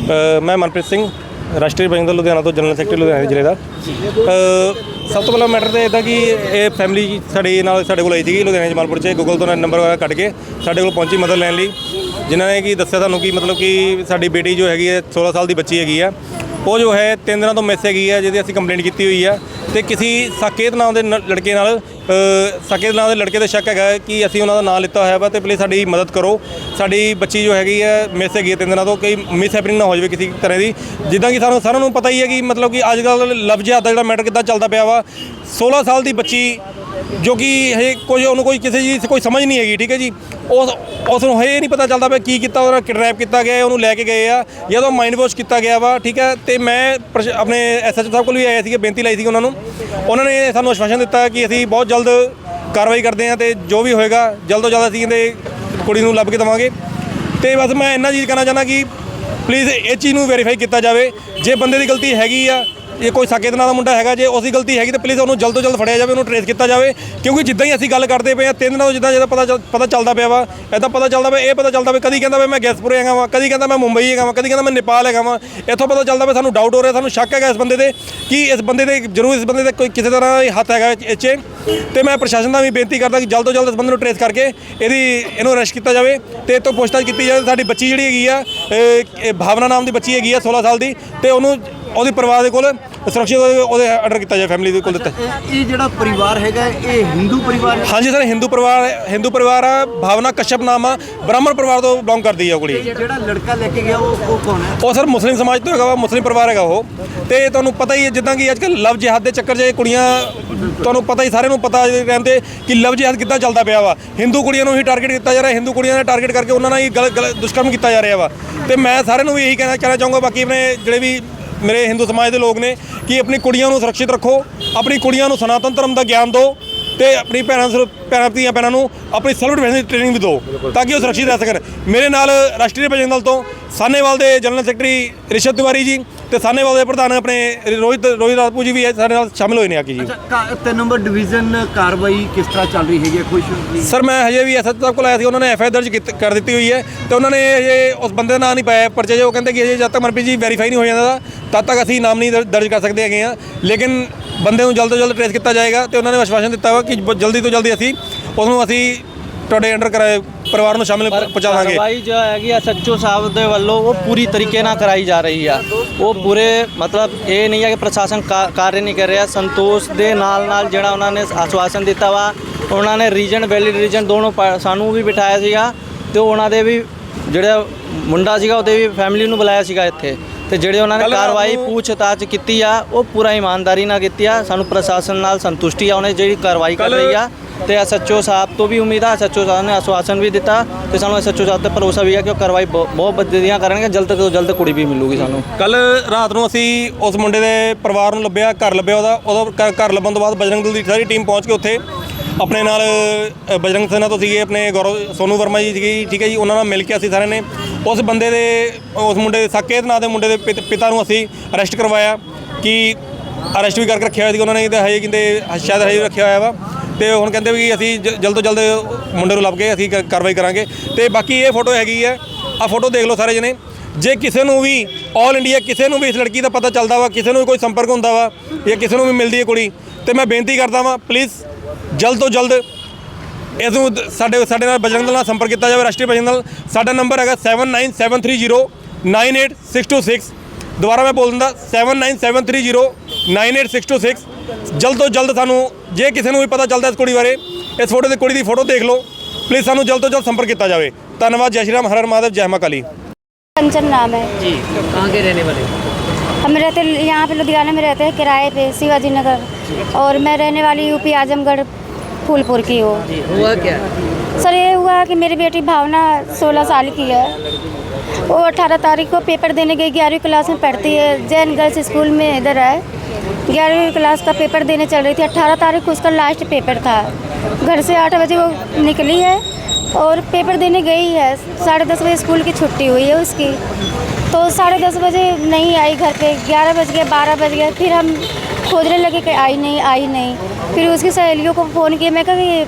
मैं मनप्रीत सिंह राष्ट्रीय बजरंग दल लुधियाना तो जनरल सैकटरी लुधियाना जिले का। सब तो पहला मैटर तो इदा कि ये फैमिली साढ़े कोल आई थी लुधियाना जमालपुर से गूगल तो नंबर वगैरह कट के साढ़े कोल पहुंची मदद लैन ली, जिन्होंने कि दस्या सानू कि मतलब कि साडी बेटी जो हैगी है 16 साल की बच्ची हैगी है, वो जो है 3 दिनों तो मिस हैगी है, जिहदी असीं कंप्लेंट की हुई है। तो किसी साकेत नाम के लड़के साकेत नाम के लड़के का शक है कि असीं उन्होंने नाम लिता होया वा, तो प्लीज़ साडी मदद करो। साडी बच्ची जो हैगी है मिस हैगी है 3 दिनों तो, कई मिस हैपनिंग ना हो जाए किसी तरह की। जिद्दां कि सानू सारिआं नूं पता ही है कि मतलब कि अजकल लव जिहाद दा जिहड़ा मैटर किद्दां चलदा पिया वा। 16 साल की बच्ची जो कि हजे कोई कोई किसी चीज़ कोई समझ नहीं हैगी, ठीक है जी। उसनूं हजे नहीं पता चलता पिया की किता, उहदा किडनैप किया गया, उन्होंने लैके गए आ या तो माइंड वॉश किया गया वा, ठीक है। तो मैं अपने SHO साहब को भी आया सी, बेनती लाई थी उन्होंने सानू आश्वासन दिता कि असीं बहुत जल्द कार्रवाई करते हैं, तो जो भी होएगा जल्द तो जल्द असीं इहदे कुड़ी नूं लभ के देवांगे। तो बस मैं इन्ना चीज़ कहना चाहना कि प्लीज़ इस चीज़ नूं वेरीफाई किया जाए, जे बंदे की गलती हैगी आ, ये कोई साकेत नाम का मुंडा है, जो उसकी गलती हैगी तो प्लीज़ उन्होंने जल्द तो जल्द फड़िया जाए, उन्होंने ट्रेस किया जाए। क्योंकि जिद्दां ही असीं गल करते पे 3 दिनों जिद्दां पता चलता पिया वा, इदा पता चलता पिया, ये पता चलता पिया कदी कहता मैं गैसपुर हैगा वा, कदी कहता मैं मुंबई हैगा वा, कदी कहता मैं नेपाल हैगा वा। इत्थों पता चलता पिया सानू डाउट हो रहा, सानू शक है इस बंदे दे कि इस बंदे दे जरूर इस बंदे दे कोई किसी तरह हत्थ है इस च। तो मैं प्रशासन का भी बेनती करता कि जल्द तो जल्द इस बंदे को ट्रेस करके इहनूं अरेस्ट किया जाए, तो इस तो पूछताछ की जाए। साडी बच्ची जिहड़ी हैगी आ भावना नाम की बच्ची हैगी आ 16 साल की, तो उन्होंने ਉਹਦੇ ਪਰਿਵਾਰ ਦੇ ਕੋਲ ਸੁਰੱਖਿਅਤ ਉਹਦੇ ਆਰਡਰ ਕੀਤਾ ਜਾਏ, ਫੈਮਿਲੀ ਦੇ ਕੋਲ ਦਿੱਤਾ। ਇਹ ਜਿਹੜਾ ਪਰਿਵਾਰ ਹੈਗਾ ਇਹ ਹਿੰਦੂ ਪਰਿਵਾਰ ਹੈ? ਹਾਂਜੀ ਸਰ, ਹਿੰਦੂ ਪਰਿਵਾਰ ਆ। ਭਾਵਨਾ ਕਸ਼ਪ ਨਾਮ ਆ, ਬ੍ਰਾਹਮਣ ਪਰਿਵਾਰ ਤੋਂ ਬਿਲੋਂਗ ਕਰਦੀ ਆ ਕੁੜੀ। ਜਿਹੜਾ ਲੜਕਾ ਲੈ ਕੇ ਗਿਆ ਉਹ ਕੌਣ ਹੈ? ਉਹ ਸਰ ਮੁਸਲਿਮ ਸਮਾਜ ਤੋਂ ਹੈਗਾ ਵਾ, ਮੁਸਲਿਮ ਪਰਿਵਾਰ ਹੈਗਾ ਉਹ। ਤੇ ਤੁਹਾਨੂੰ ਪਤਾ ਹੀ ਹੈ ਜਿੱਦਾਂ ਕਿ ਅੱਜ ਕੱਲ੍ਹ ਲਵ ਜਿਹਾਦ ਦੇ ਚੱਕਰ 'ਚ ਇਹ ਕੁੜੀਆਂ, ਤੁਹਾਨੂੰ ਪਤਾ ਹੀ ਸਾਰਿਆਂ ਨੂੰ ਪਤਾ ਟਾਈਮ 'ਤੇ ਕਿ ਲਵ ਜਿਹਾਦ ਕਿੱਦਾਂ ਚੱਲਦਾ ਪਿਆ ਵਾ। ਹਿੰਦੂ ਕੁੜੀਆਂ ਨੂੰ ਹੀ ਟਾਰਗੇਟ ਕੀਤਾ ਜਾ ਰਿਹਾ, ਹਿੰਦੂ ਕੁੜੀਆਂ ਨੂੰ ਟਾਰਗੇਟ ਕਰਕੇ ਉਹਨਾਂ ਨਾਲ ਹੀ ਗਲਤ ਦੁਸ਼ਕਰਮ ਕੀਤਾ ਜਾ ਰਿਹਾ ਵਾ। ਤੇ ਮੈਂ ਸਾਰਿਆਂ ਨੂੰ ਵੀ ਇਹੀ ਕਹਿਣਾ ਚਾਹੂੰਗਾ, ਬਾਕੀ ਆਪਣੇ ਜਿਹੜੇ ਵੀ मेरे हिंदू समाज के लोग ने, कि अपनी कुड़ियों को सुरक्षित रखो, अपनी कुड़ियों को सनातन धर्म का ज्ञान दो, तो अपनी भैनों अपनी सेल्फ डिफेंस की ट्रेनिंग भी दो ताकि वो सुरक्षित रह सकन। मेरे नाल राष्ट्रीय बजरंग दल तो सानेवाल के जनरल सैकटरी रिशत तिवारी जी, तो सानेवाल के प्रधान अपने रोहित राजपूत जी भी है, सारे नाल शामिल हुए हैं आके जी। 3 नंबर डिवीजन कार्रवाई किस तरह चल रही है? कुछ सर मैं हजे भी SHO साहब को आया थी, उन्होंने FIR दर्ज कर दी हुई है, तो उन्होंने ये उस बंदे का नाम नहीं पाया परचे, जो कहते कि जब तक मनप्रीत जी वेरीफाई नहीं हो जाता तब तक असीं नाम नहीं दर्ज कर सकते हैं, लेकिन बंदे को जल्द तो जल्द ट्रेस किया जाएगा। तो उन्होंने आश्वासन दिता वा कि जल्दी तो जल्दी असीं उसनूं असीं ਤੁਹਾਡੇ ਅੰਡਰ ਕਰਾਏ ਪਰਿਵਾਰ ਨੂੰ ਸ਼ਾਮਿਲ ਪਹੁੰਚਾਵਾਂਗੇ। ਕਾਰਵਾਈ ਜੋ ਹੈਗੀ SHO ਸਾਹਿਬ ਦੇ ਵੱਲੋਂ ਉਹ ਪੂਰੀ ਤਰੀਕੇ ਨਾਲ ਕਰਾਈ ਜਾ ਰਹੀ ਆ। ਉਹ ਪੂਰੇ ਮਤਲਬ ਇਹ ਨਹੀਂ ਹੈ ਕਿ ਪ੍ਰਸ਼ਾਸਨ ਕਾਰਜ ਨਹੀਂ ਕਰ ਰਿਹਾ, ਸੰਤੋਸ਼ ਦੇ ਨਾਲ ਜਿਹੜਾ ਉਹਨਾਂ ਨੇ ਆਸ਼ਵਾਸਨ ਦਿੱਤਾ ਵਾ, ਉਹਨਾਂ ਨੇ ਰੀਜਨ ਵੈਲਿਡ ਰੀਜਨ ਦੋਨੋਂ ਸਾਨੂੰ ਵੀ ਬਿਠਾਇਆ ਸੀਗਾ, ਤੇ ਉਹਨਾਂ ਦੇ ਵੀ ਜਿਹੜਾ ਮੁੰਡਾ ਸੀਗਾ ਉਹਦੇ ਵੀ ਫੈਮਿਲੀ ਨੂੰ ਬੁਲਾਇਆ ਸੀਗਾ ਇੱਥੇ, ਤੇ ਜਿਹੜੇ ਉਹਨਾਂ ਨੇ ਕਾਰਵਾਈ ਪੁੱਛਤਾਛ ਕੀਤੀ ਆ ਉਹ ਪੂਰਾ ਇਮਾਨਦਾਰੀ ਨਾਲ ਕੀਤੀ ਆ। ਸਾਨੂੰ ਪ੍ਰਸ਼ਾਸਨ ਨਾਲ ਸੰਤੁਸ਼ਟੀ ਆ ਉਹਨੇ ਜਿਹੜੀ ਕਾਰਵਾਈ ਕਰ ਰਹੀ ਆ, ਤੇ SHO ਸਾਹਿਬ ਤੋਂ ਵੀ ਉਮੀਦ ਆ। SHO ਸਾਹਿਬ ਨੇ ਆਸ਼ਵਾਸਨ ਵੀ ਦਿੱਤਾ, ਤੇ ਸਾਨੂੰ SHO ਸਾਹਿਬ ਤੇ ਭਰੋਸਾ ਵੀ ਆ ਕਿ ਉਹ ਕਾਰਵਾਈ ਬਹੁਤ ਵਧੀਆ ਕਰਨਗੇ, ਜਲਦ ਤੋਂ ਜਲਦ ਕੁੜੀ ਵੀ ਮਿਲੂਗੀ ਸਾਨੂੰ। ਕੱਲ ਰਾਤ ਨੂੰ ਅਸੀਂ ਉਸ ਮੁੰਡੇ ਦੇ ਪਰਿਵਾਰ ਨੂੰ ਲੱਭਿਆ, ਘਰ ਲੱਭਿਆ ਉਹਦਾ ਘਰ ਲੱਭਣ ਤੋਂ ਬਾਅਦ ਬਜਰੰਗ ਦਲ ਦੀ ਸਾਰੀ ਟੀਮ ਪਹੁੰਚ ਕੇ ਉੱਥੇ ਆਪਣੇ ਨਾਲ ਬਜਰੰਗ ਸੈਨਾ ਤੋਂ ਸੀਗੇ ਆਪਣੇ ਗੌਰਵ ਸੋਨੂ ਵਰਮਾ ਜੀ ਸੀਗੇ, ਠੀਕ ਹੈ ਜੀ, ਉਹਨਾਂ ਨਾਲ ਮਿਲ ਕੇ ਅਸੀਂ ਸਾਰਿਆਂ ਨੇ ਉਸ ਬੰਦੇ ਦੇ ਉਸ ਮੁੰਡੇ ਸਾਕੇਤ ਨਾਂ ਦੇ ਮੁੰਡੇ ਦੇ ਪਿਤਾ ਨੂੰ ਅਸੀਂ ਅਰੈਸਟ ਕਰਵਾਇਆ, ਕਿ ਅਰੈਸਟ ਵੀ ਕਰਕੇ ਰੱਖਿਆ ਹੋਇਆ ਸੀ ਉਹਨਾਂ ਨੇ, ਤੇ ਹਜੇ ਕਹਿੰਦੇ ਸ਼ਾਇਦ ਹਜੇ ਰੱਖਿਆ ਹੋਇਆ ਵਾ। ਤੇ ਹੁਣ ਕਹਿੰਦੇ ਵੀ ਅਸੀਂ ਜਲਦ ਤੋਂ ਜਲਦ ਮੁੰਡੇ ਨੂੰ ਲੱਭ ਕੇ ਅਸੀਂ ਕਾਰਵਾਈ ਕਰਾਂਗੇ। ਤੇ ਬਾਕੀ ਇਹ ਫੋਟੋ ਹੈਗੀ ਹੈ, ਆਹ ਫੋਟੋ ਦੇਖ ਲਓ ਸਾਰੇ ਜਣੇ। ਜੇ ਕਿਸੇ ਨੂੰ ਵੀ ਆਲ ਇੰਡੀਆ ਕਿਸੇ ਨੂੰ ਵੀ ਇਸ ਲੜਕੀ ਦਾ ਪਤਾ ਚੱਲਦਾ ਵਾ, ਕਿਸੇ ਨੂੰ ਵੀ ਕੋਈ ਸੰਪਰਕ ਹੁੰਦਾ ਵਾ ਜਾਂ ਕਿਸੇ ਨੂੰ ਵੀ ਮਿਲਦੀ ਹੈ ਕੁੜੀ, ਤੇ ਮੈਂ ਬੇਨਤੀ ਕਰਦਾ ਵਾਂ ਪਲੀਜ਼ ਜਲਦ ਤੋਂ ਜਲਦ ਇਹਨੂੰ ਸਾਡੇ ਨਾਲ ਬਜਰੰਗ ਦਲ ਨਾਲ ਸੰਪਰਕ ਕੀਤਾ ਜਾਵੇ। ਰਾਸ਼ਟਰੀ ਬਜਰੰਗ ਦਲ ਸਾਡਾ ਨੰਬਰ ਹੈਗਾ 7973098626। ਦੁਬਾਰਾ ਮੈਂ ਬੋਲ ਦਿੰਦਾ 7973098626। ਜਲਦ ਤੋਂ ਜਲਦ ਸਾਨੂੰ ਜੇ ਕਿਸੇ ਨੂੰ ਵੀ ਪਤਾ ਚੱਲਦਾ ਇਸ ਕੁੜੀ ਬਾਰੇ, ਇਸ ਕੁੜੀ ਦੀ ਫੋਟੋ ਦੇਖ ਲਓ, प्लीज़ सानू जल्द तो जल्द संपर्क किया जाए। धन्यवाद। जय श्री राम, हर हर महादेव, जय मां काली। कंचन नाम है जी, कहाँ के रहने वाले? हम रहते यहाँ पे लुधियाना में रहते हैं किराए पे, शिवाजी नगर, और मैं रहने वाली यूपी आजमगढ़ फूलपुर की हूँ। हुआ क्या सर? ये हुआ कि मेरी बेटी भावना 16 साल की है, वो 18 तारीख को पेपर देने गई, 11वीं क्लास में पढ़ती है, जैन गर्ल्स स्कूल में इधर है। 11वीं क्लास का पेपर देने चल रही थी, 18 तारीख को उसका लास्ट पेपर था। घर से 8 बजे वो निकली है और पेपर देने गई है। 10:30 बजे स्कूल की छुट्टी हुई है उसकी, तो 10:30 बजे नहीं आई घर पे, 11 बज गए, 12 बज गए, फिर हम खोजने लगे कि आई नहीं। फिर उसकी सहेलियों को फ़ोन किया, मैं कहा कि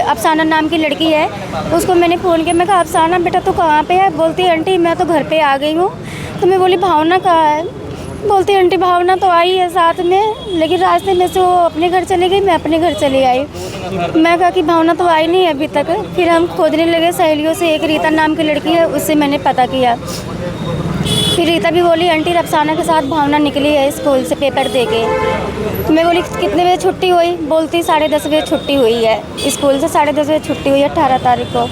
अफसाना नाम की लड़की है, उसको मैंने फ़ोन किया, मैं कहा अफसाना बेटा तू कहाँ पे है? बोलती है आंटी मैं तो घर पे आ गई हूँ, तो मैं बोली भावना कहाँ है? बोलती आंटी भावना तो आई है साथ में, लेकिन रास्ते में से वो अपने घर चली गई, मैं अपने घर चली आई। मैं कहा कि भावना तो आई नहीं है अभी तक। फिर हम खोजने लगे सहेलियों से, एक रीता नाम की लड़की है, उससे मैंने पता किया। फिर रीता भी बोली आंटी रफसाना के साथ भावना निकली है स्कूल से पेपर दे के। मैं बोली कितने बजे छुट्टी हुई? बोलती 10:30 बजे छुट्टी हुई है स्कूल से, 10:30 बजे छुट्टी हुई है 18 तारीख को।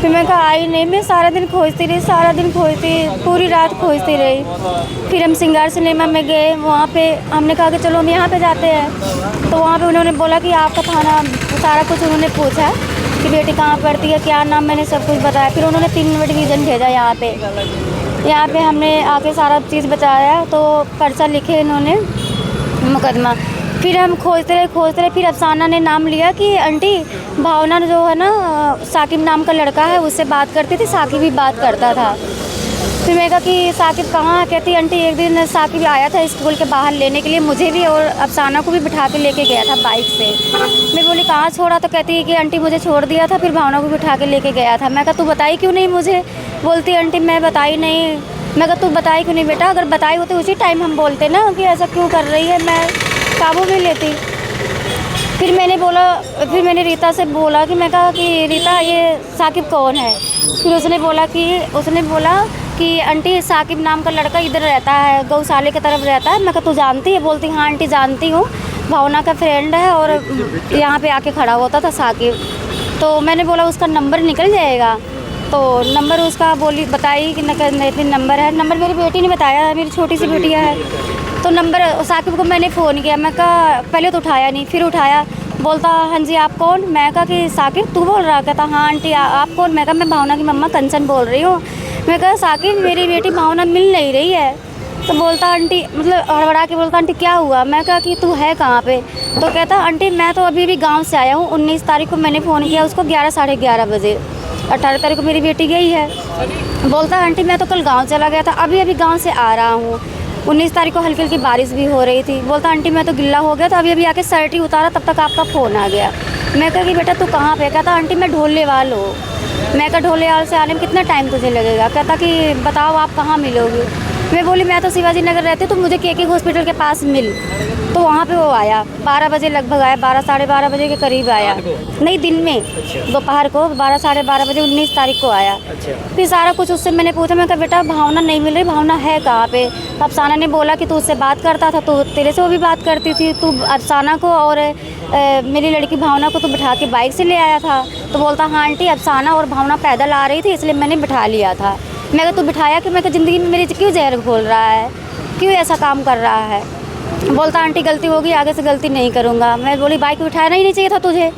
फिर मैं कहा आई नहीं। मैं सारा दिन खोजती रही, सारा दिन खोजती, पूरी रात खोजती रही। फिर हम सिंगार सिनेमा में गए, वहाँ पे हमने कहा कि चलो हम यहाँ पे जाते हैं। तो वहाँ पे उन्होंने बोला कि आपका थाना, सारा कुछ उन्होंने पूछा कि बेटी कहाँ पढ़ती है, क्या नाम, मैंने सब कुछ बताया। फिर उन्होंने 3 नंबर डिवीज़न भेजा यहाँ पे हमने आके सारा चीज़ बताया, तो पर्चा लिखे इन्होंने, मुकदमा। फिर हम खोजते रहे। फिर अफसाना ने नाम लिया कि आंटी भावना जो है ना, साकिब नाम का लड़का है, उससे बात करती थी, साकिब भी बात करता था। फिर मैं कहा कि साकिब कहाँ है? कहती आंटी एक दिन साकिब आया था स्कूल के बाहर लेने के लिए, मुझे भी और अफसाना को भी बिठा के लेके गया था बाइक से। मैं बोली कहाँ छोड़ा? तो कहती है कि आंटी मुझे छोड़ दिया था, फिर भावना को बिठा के लेके गया था। मैं कहा तू बताई क्यों नहीं मुझे? बोलती आंटी मैं बताई नहीं। मैं कहा तू बताई क्यों नहीं बेटा? अगर बताई होती उसी टाइम हम बोलते ना कि ऐसा क्यों कर रही है, मैं काबू में लेती। फिर मैंने रीता से बोला कि मैं कहा कि रीता ये साकिब कौन है? फिर उसने बोला कि आंटी साकिब नाम का लड़का इधर रहता है, गौशाले की तरफ रहता है। मैं कहा तू जानती है? बोलती हाँ आंटी जानती हूँ, भावना का फ्रेंड है और यहाँ पे आके खड़ा होता था साकिब। तो मैंने बोला उसका नंबर निकल जाएगा। तो नंबर उसका बताई कि नंबर है। नंबर मेरी बेटी ने बताया है, मेरी छोटी सी बेटियाँ है। तो नंबर साकिब को मैंने फ़ोन किया। मैं कहा पहले तो उठाया नहीं, फिर उठाया। बोलता हाँ जी आप कौन? मैं कहा कि साकिब तू बोल रहा? कहता हाँ आंटी आप कौन? मैं कहा मैं भावना की मम्मा कंचन बोल रही हूँ। मैं कहा साकिब मेरी बेटी भावना मिल नहीं रही है। तो बोलता आंटी, मतलब हड़बड़ा के बोलता आंटी क्या हुआ? मैं कहा कि तू है कहाँ पे? तो कहता आंटी मैं तो अभी गाँव से आया हूँ। 19 तारीख को मैंने फ़ोन किया उसको 11 साढ़े 11 बजे। 18 तारीख को मेरी बेटी गई है। बोलता आंटी मैं तो कल गाँव चला गया था, अभी गाँव से आ रहा हूँ। 19 तारीख को हल्की हल्की बारिश भी हो रही थी। बोलता आंटी मैं तो गिल्ला हो गया था, अभी आके शर्ट ही उतारा तब तक आपका फ़ोन आ गया। मैं कहा कि बेटा तू कहाँ पे? कहता आंटी मैं ढोलेवाल हूँ। मैं कहा ढोलेवाल से आने में कितना टाइम तुझे लगेगा? कहता कि बताओ आप कहाँ मिलोगी? मैं बोली मैं तो शिवाजी नगर रहती हूँ, तो मुझे के हॉस्पिटल के पास मिल। तो वहाँ पे वो आया 12 बजे लगभग आया, 12 साढ़े 12 बजे के करीब आया। नहीं दिन में, दोपहर को 12 साढ़े 12 बजे 19 तारीख को आया। फिर सारा कुछ उससे मैंने पूछा। मैं कहा बेटा भावना नहीं मिल रही, भावना है कहाँ पे? अफसाना ने बोला कि तू उससे बात करता था, तो तेरे से वो भी बात करती थी, तू अफसाना को और मेरी लड़की भावना को तो बिठा के बाइक से ले आया था। तो बोलता हाँ आंटी अफसाना और भावना पैदल आ रही थी इसलिए मैंने बिठा लिया था। मैं कहा तू बिठाया कि? मैं कहा ज़िंदगी में मेरी क्यों जहर घोल रहा है, क्यों ऐसा काम कर रहा है? बोलता आंटी गलती होगी, आगे से गलती नहीं करूँगा। मैं बोली बाइक बिठाना ही नहीं चाहिए था तुझे।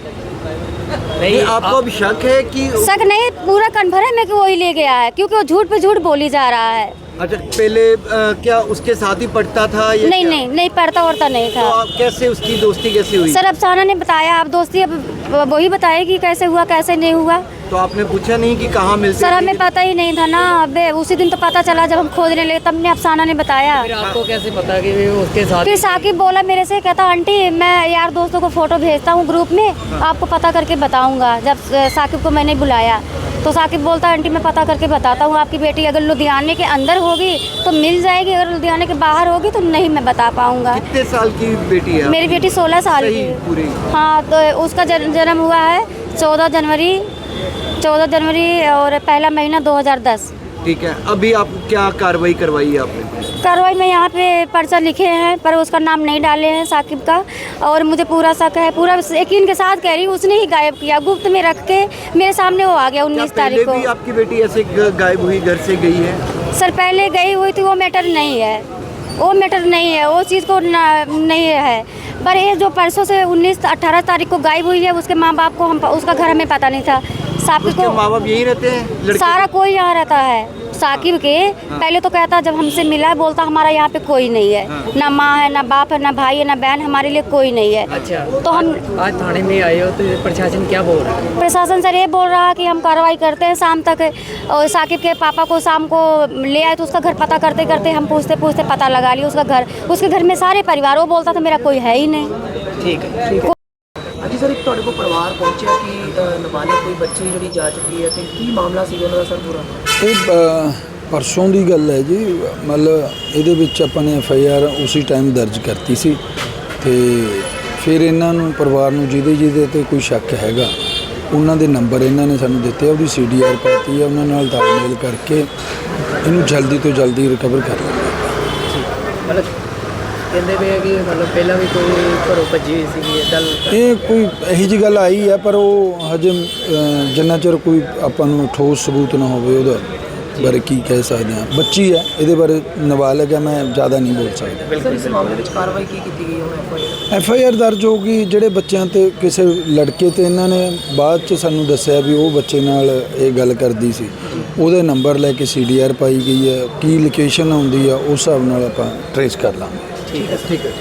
नहीं आपको अब शक है कि? शक नहीं, पूरा कन्फर्म है कि वही ले गया है, क्योंकि वो झूठ पे झूठ बोली जा रहा है। अच्छा पहले क्या उसके साथ ही पढ़ता था? नहीं पढ़ता वढ़ता नहीं था। तो आप कैसे उसकी दोस्ती कैसे हुई? सर अफसाना ने बताया, आप दोस्ती अब वही बताएगी कैसे हुआ कैसे नहीं हुआ। तो आपने पूछा नहीं कि कहाँ मिलते? सर हमें पता ही नहीं था ना, अब उसी दिन तो पता चला जब हम खोजने लगे, तब ने अफसाना ने बताया। फिर आपको कैसे पता कि वो उसके साथ? फिर साकिब बोला मेरे से, कहता आंटी मैं यार दोस्तों को फ़ोटो भेजता हूँ ग्रुप में, आपको पता करके बताऊँगा। जब साकिब को मैंने बुलाया तो साकिब बोलता आंटी मैं पता करके बताता हूँ, आपकी बेटी अगर लुधियाने के अंदर होगी तो मिल जाएगी, अगर लुधियाने के बाहर होगी तो नहीं मैं बता पाऊँगा। कितने साल की बेटी है? मेरी बेटी 16 साल की है। पूरी? हाँ, तो उसका जन्म हुआ है 14 जनवरी और पहला महीना 2010। ठीक है, अभी आप क्या कार्रवाई करवाई है आपने? कार्रवाई में यहाँ पे पर्चा लिखे हैं पर उसका नाम नहीं डाले हैं साकिब का, और मुझे पूरा शक है, पूरा यकीन के साथ कह रही हूँ उसने ही गायब किया, गुप्त में रख के मेरे सामने वो आ गया 19 तारीख को। भी आपकी बेटी ऐसे गायब हुई, घर से गई है? सर पहले गई हुई थी, वो मैटर नहीं है, वो चीज़ को नहीं है। पर ये जो परसों से 18 तारीख को गायब हुई है, उसके माँ बाप को उसका घर हमें पता नहीं था। साकिब को माँ बाप यहीं रहते हैं? सारा कोई यहाँ रहता है साकिब के। पहले तो कहता जब हमसे मिला, बोलता हमारा यहाँ पे कोई नहीं है, ना माँ है, ना बाप है, ना भाई है, ना बहन, हमारे लिए कोई नहीं है। अच्छा, तो हम आज थाने में आए हो तो प्रशासन क्या बोल रहा है? प्रशासन सर ये बोल रहा है कि हम कार्रवाई करते हैं शाम तक, और साकिब के पापा को शाम को ले आए तो उसका घर पता करते करते हम पूछते पता लगा लिया उसके घर में सारे परिवार। वो बोलता था मेरा कोई है ही नहीं। ठीक है। ਹਾਂਜੀ ਸਰ, ਇੱਕ ਤੁਹਾਡੇ ਕੋਲ ਪਰਿਵਾਰ ਪਹੁੰਚਿਆ ਕਿ ਨਾਬਾਲਿਗ ਕੋਈ ਬੱਚੀ ਜਿਹੜੀ ਜਾ ਚੁੱਕੀ ਹੈ ਤੇ ਕੀ ਮਾਮਲਾ ਸੀ ਉਹਨਾਂ ਦਾ ਸਰ ਪੂਰਾ? ਇਹ ਪਰਸੋਂ ਦੀ ਗੱਲ ਹੈ ਜੀ। ਮਤਲਬ ਇਹਦੇ ਵਿੱਚ ਆਪਾਂ ਨੇ FIR ਉਸੇ ਟਾਈਮ ਦਰਜ ਕਰਤੀ ਸੀ ਤੇ ਫਿਰ ਇਹਨਾਂ ਨੂੰ ਪਰਿਵਾਰ ਨੂੰ ਜਿਹਦੇ ਤੇ ਕੋਈ ਸ਼ੱਕ ਹੈਗਾ ਉਹਨਾਂ ਦੇ ਨੰਬਰ ਇਹਨਾਂ ਨੇ ਸਾਨੂੰ ਦਿੱਤੇ, ਉਹਦੀ CDR ਪਾਤੀ ਹੈ, ਉਹਨਾਂ ਨਾਲ ਤਾਲਮੇਲ ਕਰਕੇ ਇਹਨੂੰ ਜਲਦੀ ਤੋਂ ਜਲਦੀ ਰਿਕਵਰ ਕਰ ਲਾਂਗੇ। ਮਤਲਬ ਕਹਿੰਦੇ ਪਏ ਆ ਕਿ ਮਤਲਬ ਪਹਿਲਾਂ ਵੀ ਕੋਈ ਘਰੋਂ ਭੱਜੀ ਹੋਈ ਸੀਗੀ ਇੱਦਾਂ। ਇਹ ਕੋਈ ਇਹੋ ਜਿਹੀ ਗੱਲ ਆਈ ਹੈ ਪਰ ਉਹ ਹਜੇ ਜਿੰਨਾ ਚਿਰ ਕੋਈ ਆਪਾਂ ਨੂੰ ਠੋਸ ਸਬੂਤ ਨਾ ਹੋਵੇ ਉਹਦਾ ਬਾਰੇ ਕੀ ਕਹਿ ਸਕਦੇ ਹਾਂ। ਬੱਚੀ ਹੈ, ਇਹਦੇ ਬਾਰੇ ਨਾਬਾਲਗ ਹੈ, ਮੈਂ ਜ਼ਿਆਦਾ ਨਹੀਂ ਬੋਲ ਸਕਦਾ। ਸਰ ਇਸ ਮਾਮਲੇ ਵਿੱਚ ਕਾਰਵਾਈ ਕੀ ਕੀਤੀ ਗਈ ਹੁਣ? FIR ਦਰਜ ਹੋ ਗਈ। ਜਿਹੜੇ ਬੱਚਿਆਂ ਤੇ ਕਿਸੇ ਲੜਕੇ ਤੇ ਇਹਨਾਂ ਨੇ ਬਾਅਦ 'ਚ ਸਾਨੂੰ ਦੱਸਿਆ ਵੀ ਉਹ ਬੱਚੇ ਨਾਲ ਇਹ ਗੱਲ ਕਰਦੀ ਸੀ, ਉਹਦੇ ਨੰਬਰ ਲੈ ਕੇ CDR ਪਾਈ ਗਈ ਹੈ। ਕੀ ਲੋਕੇਸ਼ਨ ਆਉਂਦੀ ਆ ਉਸ ਹਿਸਾਬ ਨਾਲ ਆਪਾਂ ਟਰੇਸ ਕਰ ਲਾਂਗੇ। ਠੀਕ ਹੈ।